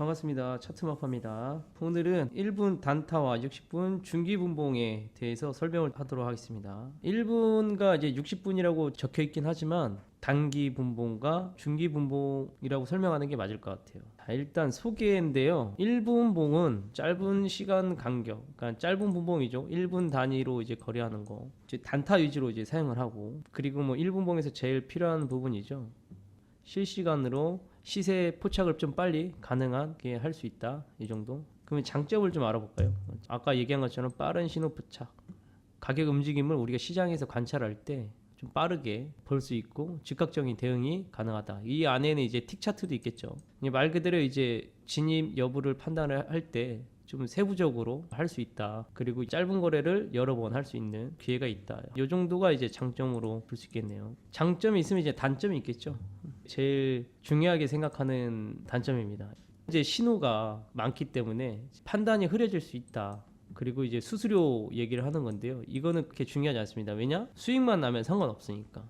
반갑습니다. 차트마파입니다. 오늘은 1분 단타와 60분 중기분봉에 대해서 설명을 하도록 하겠습니다. 1분과 이제 60분이라고 적혀 있긴 하지만 단기 분봉과 중기 분봉이라고 설명하는 게 맞을 것 같아요. 자, 일단 소개인데요. 1분 봉은 짧은 시간 간격, 그러니까 짧은 분봉이죠. 1분 단위로 이제 거래하는 거. 이제 단타 위주로 이제 사용을 하고, 그리고 뭐 1분 봉에서 제일 필요한 부분이죠. 실시간으로 시세 포착을 좀 빨리 가능하게 할 수 있다. 이 정도. 그러면 장점을 좀 알아볼까요? 아까 얘기한 것처럼 빠른 신호 포착, 가격 움직임을 우리가 시장에서 관찰할 때 좀 빠르게 볼 수 있고 즉각적인 대응이 가능하다. 이 안에는 이제 틱 차트도 있겠죠. 말 그대로 이제 진입 여부를 판단을 할 때 좀 세부적으로 할 수 있다. 그리고 짧은 거래를 여러 번 할 수 있는 기회가 있다. 이 정도가 이제 장점으로 볼 수 있겠네요. 장점이 있으면 이제 단점이 있겠죠. 제일 중요하게 생각하는 단점입니다. 이제 신호가 많기 때문에 판단이 흐려질 수 있다. 그리고 이제 수수료 얘기를 하는 건데요. 이거는 그렇게 중요하지 않습니다. 왜냐? 수익만 나면 상관없으니까.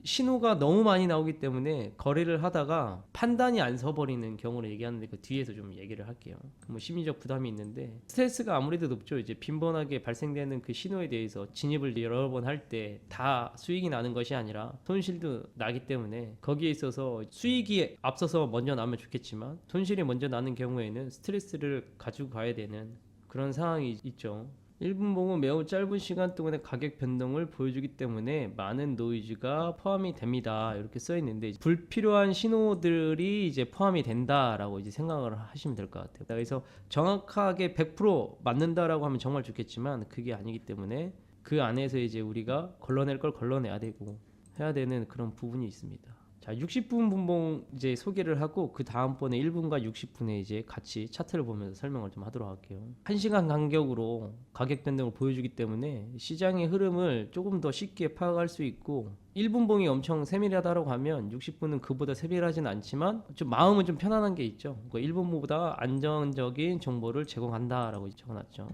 신호가 너무 많이 나오기 때문에 거래를 하다가 판단이 안 서버리는 경우를 얘기하는데 그 뒤에서 좀 얘기를 할게요. 뭐 심리적 부담이 있는데 스트레스가 아무래도 높죠. 이제 빈번하게 발생되는 그 신호에 대해서 진입을 여러 번 할 때 다 수익이 나는 것이 아니라 손실도 나기 때문에 거기에 있어서 수익이 앞서서 먼저 나면 좋겠지만 손실이 먼저 나는 경우에는 스트레스를 가지고 가야 되는 그런 상황이 있죠. 1분 봉은 매우 짧은 시간 동안의 가격 변동을 보여주기 때문에 많은 노이즈가 포함이 됩니다. 이렇게 써 있는데 불필요한 신호들이 이제 포함이 된다라고 이제 생각을 하시면 될 것 같아요. 그래서 정확하게 100% 맞는다라고 하면 정말 좋겠지만 그게 아니기 때문에 그 안에서 이제 우리가 걸러낼 걸 걸러내야 되고 해야 되는 그런 부분이 있습니다. 자, 60분 분봉 이제 소개를 하고 그 다음번에 1분과 60분에 이제 같이 차트를 보면서 설명을 좀 하도록 할게요. 1시간 간격으로 가격 변동을 보여주기 때문에 시장의 흐름을 조금 더 쉽게 파악할 수 있고 1분 봉이 엄청 세밀하다고 하면 60분은 그보다 세밀하진 않지만 좀 마음은 좀 편안한 게 있죠. 1분 봉보다 안정적인 정보를 제공한다라고 적어놨죠.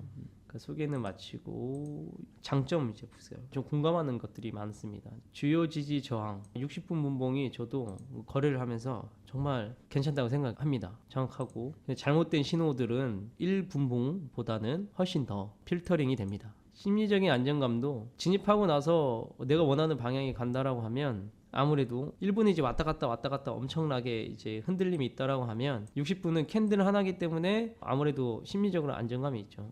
소개는 마치고 장점 이제 보세요. 좀 공감하는 것들이 많습니다. 주요 지지 저항 60분 분봉이 저도 거래를 하면서 정말 괜찮다고 생각합니다. 정확하고 잘못된 신호들은 1분봉보다는 훨씬 더 필터링이 됩니다. 심리적인 안정감도 진입하고 나서 내가 원하는 방향이 간다라고 하면 아무래도 1분이 이제 왔다 갔다 엄청나게 이제 흔들림이 있다라고 하면 60분은 캔들 하나기 때문에 아무래도 심리적으로 안정감이 있죠.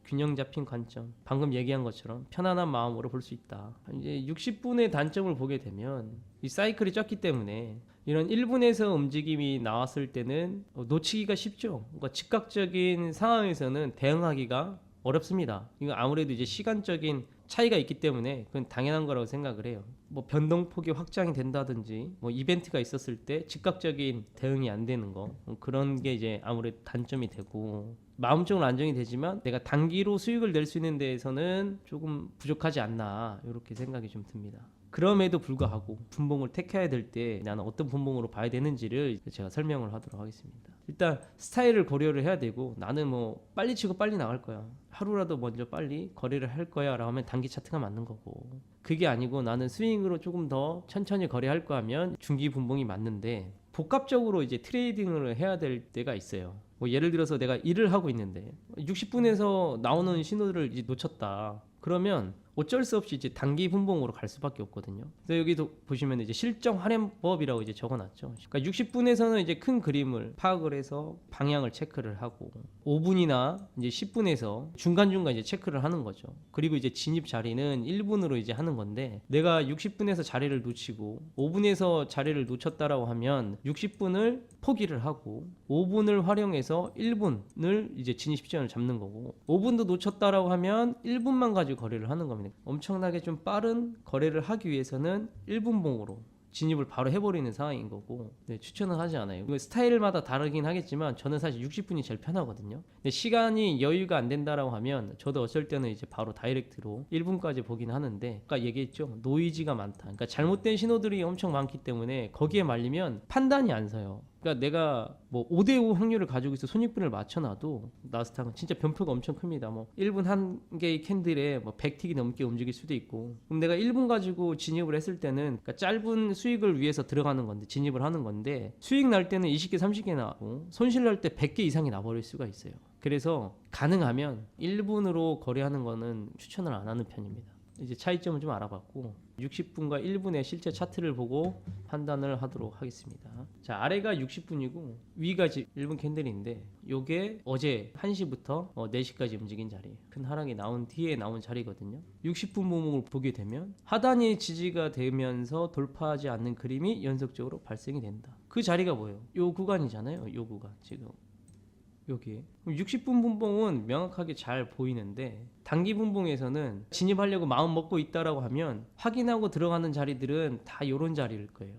균형 잡힌 관점, 방금 얘기한 것처럼 편안한 마음으로 볼 수 있다. 이제 60분의 단점을 보게 되면 이 사이클이 쪘기 때문에 이런 1분에서 움직임이 나왔을 때는 놓치기가 쉽죠. 그러니까 즉각적인 상황에서는 대응하기가 어렵습니다. 이거 아무래도 이제 시간적인 차이가 있기 때문에 그건 당연한 거라고 생각을 해요. 뭐 변동폭이 확장이 된다든지 뭐 이벤트가 있었을 때 즉각적인 대응이 안 되는 거 그런 게 이제 아무래도 단점이 되고 마음적으로 안정이 되지만 내가 단기로 수익을 낼 수 있는 데에서는 조금 부족하지 않나 이렇게 생각이 좀 듭니다. 그럼에도 불구하고 분봉을 택해야 될 때 나는 어떤 분봉으로 봐야 되는지를 제가 설명을 하도록 하겠습니다. 일단 스타일을 고려를 해야 되고 나는 뭐 빨리 치고 빨리 나갈 거야. 하루라도 먼저 빨리 거래를 할 거야 라고 하면 단기 차트가 맞는 거고 그게 아니고 나는 스윙으로 조금 더 천천히 거래할 거 하면 중기 분봉이 맞는데 복합적으로 이제 트레이딩을 해야 될 때가 있어요. 뭐 예를 들어서 내가 일을 하고 있는데 60분에서 나오는 신호를 이제 놓쳤다. 그러면 어쩔 수 없이 이제 단기 분봉으로 갈 수밖에 없거든요. 그래서 여기도 보시면 이제 실정 활용법이라고 이제 적어놨죠. 그러니까 60분에서는 이제 큰 그림을 파악을 해서 방향을 체크를 하고 5분이나 이제 10분에서 중간중간 이제 체크를 하는 거죠. 그리고 이제 진입 자리는 1분으로 이제 하는 건데 내가 60분에서 자리를 놓치고 5분에서 자리를 놓쳤다라고 하면 60분을 포기를 하고 5분을 활용해서 1분을 이제 진입 시점을 잡는 거고 5분도 놓쳤다라고 하면 1분만 가지고 거래를 하는 겁니다. 엄청나게 좀 빠른 거래를 하기 위해서는 1분봉으로 진입을 바로 해버리는 상황인 거고 추천은 하지 않아요. 이거 스타일마다 다르긴 하겠지만 저는 사실 60분이 제일 편하거든요. 근데 시간이 여유가 안 된다라고 하면 저도 어쩔 때는 이제 바로 다이렉트로 1분까지 보긴 하는데 아까 얘기했죠. 노이즈가 많다. 그러니까 잘못된 신호들이 엄청 많기 때문에 거기에 말리면 판단이 안 서요. 그러니까 내가 뭐 5대5 확률을 가지고 있어 손익분을 맞춰놔도 나스닥은 진짜 변표가 엄청 큽니다. 뭐 1분 한 개의 캔들에 뭐 100틱이 넘게 움직일 수도 있고. 그럼 내가 1분 가지고 진입을 했을 때는 그러니까 짧은 수익을 위해서 들어가는 건데 진입을 하는 건데 수익 날 때는 20개 30개 나고 손실 날 때 100개 이상이 나버릴 수가 있어요. 그래서 가능하면 1분으로 거래하는 거는 추천을 안 하는 편입니다. 이제 차이점을 좀 알아봤고 60분과 1분의 실제 차트를 보고 판단을 하도록 하겠습니다. 자, 아래가 60분이고 위가 1분 캔들인데 요게 어제 1시부터 4시까지 움직인 자리, 큰 하락이 나온 뒤에 나온 자리거든요. 60분 모목을 보게 되면 하단이 지지가 되면서 돌파하지 않는 그림이 연속적으로 발생이 된다. 그 자리가 뭐예요? 요 구간이잖아요. 요 구간 지금 여기 60분 분봉은 명확하게 잘 보이는데 단기 분봉에서는 진입하려고 마음 먹고 있다라고 하면 확인하고 들어가는 자리들은 다 요런 자리일 거예요.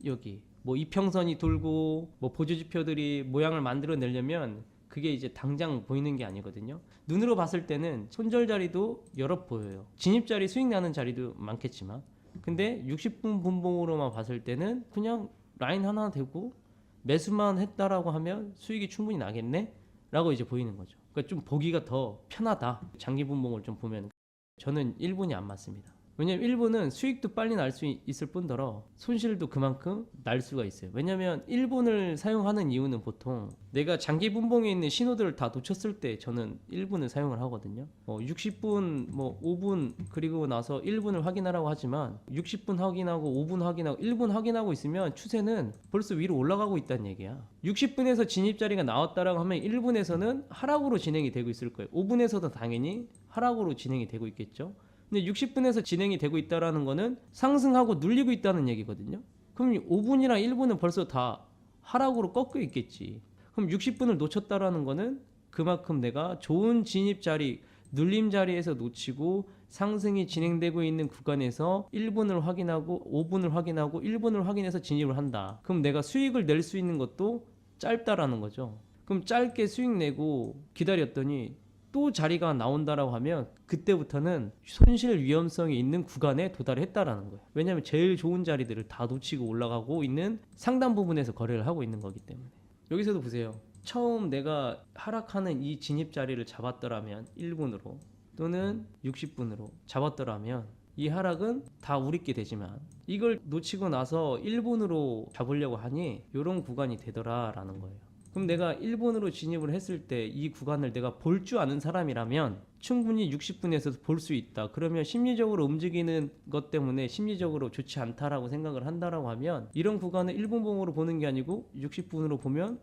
여기 뭐 이평선이 돌고 뭐 보조지표들이 모양을 만들어 내려면 그게 이제 당장 보이는 게 아니거든요. 눈으로 봤을 때는 손절 자리도 여러 보여요. 진입 자리 수익 나는 자리도 많겠지만 근데 60분 분봉으로만 봤을 때는 그냥 라인 하나 되고 매수만 했다라고 하면 수익이 충분히 나겠네? 라고 이제 보이는 거죠. 그러니까 좀 보기가 더 편하다. 장기 분봉을 좀 보면 저는 1분이 안 맞습니다. 왜냐면 1분은 수익도 빨리 날 수 있을 뿐더러 손실도 그만큼 날 수가 있어요. 왜냐면 1분을 사용하는 이유는 보통 내가 장기 분봉에 있는 신호들을 다 놓쳤을 때 저는 1분을 사용을 하거든요. 60분, 5분 그리고 나서 1분을 확인하라고 하지만 60분 확인하고 5분 확인하고 1분 확인하고 있으면 추세는 벌써 위로 올라가고 있다는 얘기야. 60분에서 진입 자리가 나왔다라고 하면 1분에서는 하락으로 진행이 되고 있을 거예요. 5분에서도 당연히 하락으로 진행이 되고 있겠죠. 근데 60분에서 진행이 되고 있다라는 거는 상승하고 눌리고 있다는 얘기거든요. 그럼 5분이랑 1분은 벌써 다 하락으로 꺾여 있겠지. 그럼 60분을 놓쳤다라는 거는 그만큼 내가 좋은 진입 자리, 눌림 자리에서 놓치고 상승이 진행되고 있는 구간에서 1분을 확인하고 5분을 확인하고 1분을 확인해서 진입을 한다. 그럼 내가 수익을 낼 수 있는 것도 짧다라는 거죠. 그럼 짧게 수익 내고 기다렸더니 또 자리가 나온다라고 하면 그때부터는 손실 위험성이 있는 구간에 도달했다라는 거예요. 왜냐하면 제일 좋은 자리들을 다 놓치고 올라가고 있는 상단 부분에서 거래를 하고 있는 거기 때문에. 여기서도 보세요. 처음 내가 하락하는 이 진입 자리를 잡았더라면 1분으로 또는 60분으로 잡았더라면 이 하락은 다 우리께 되지만 이걸 놓치고 나서 1분으로 잡으려고 하니 이런 구간이 되더라라는 거예요. 그럼 내가 1분으로 진입을 했을 때 이 구간을 내가 볼 줄 아는 사람이라면 충분히 60분에서 볼 수 있다. 그러면 심리적으로 움직이는 것 때문에 심리적으로 좋지 않다라고 생각을 한다라고 하면 이런 구간을 1분 봉으로 보는 게 아니고 60분으로 보면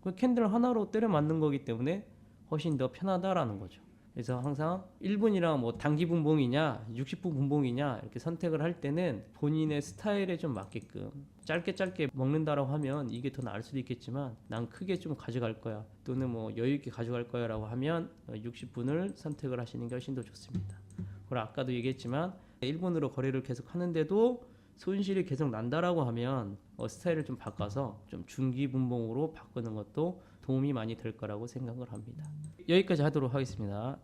그 캔들 하나로 때려 맞는 거기 때문에 훨씬 더 편하다라는 거죠. 그래서 항상 1분이랑 뭐 단기 분봉이냐 60분 분봉이냐 이렇게 선택을 할 때는 본인의 스타일에 좀 맞게끔 짧게 먹는다라고 하면 이게 더 나을 수도 있겠지만 난 크게 좀 가져갈 거야 또는 뭐 여유 있게 가져갈 거야 라고 하면 60분을 선택을 하시는 게 훨씬 더 좋습니다. 그리고 아까도 얘기했지만 1분으로 거래를 계속 하는데도 손실이 계속 난다라고 하면 스타일을 좀 바꿔서 좀 중기 분봉으로 바꾸는 것도 도움이 많이 될 거라고 생각을 합니다. 여기까지 하도록 하겠습니다.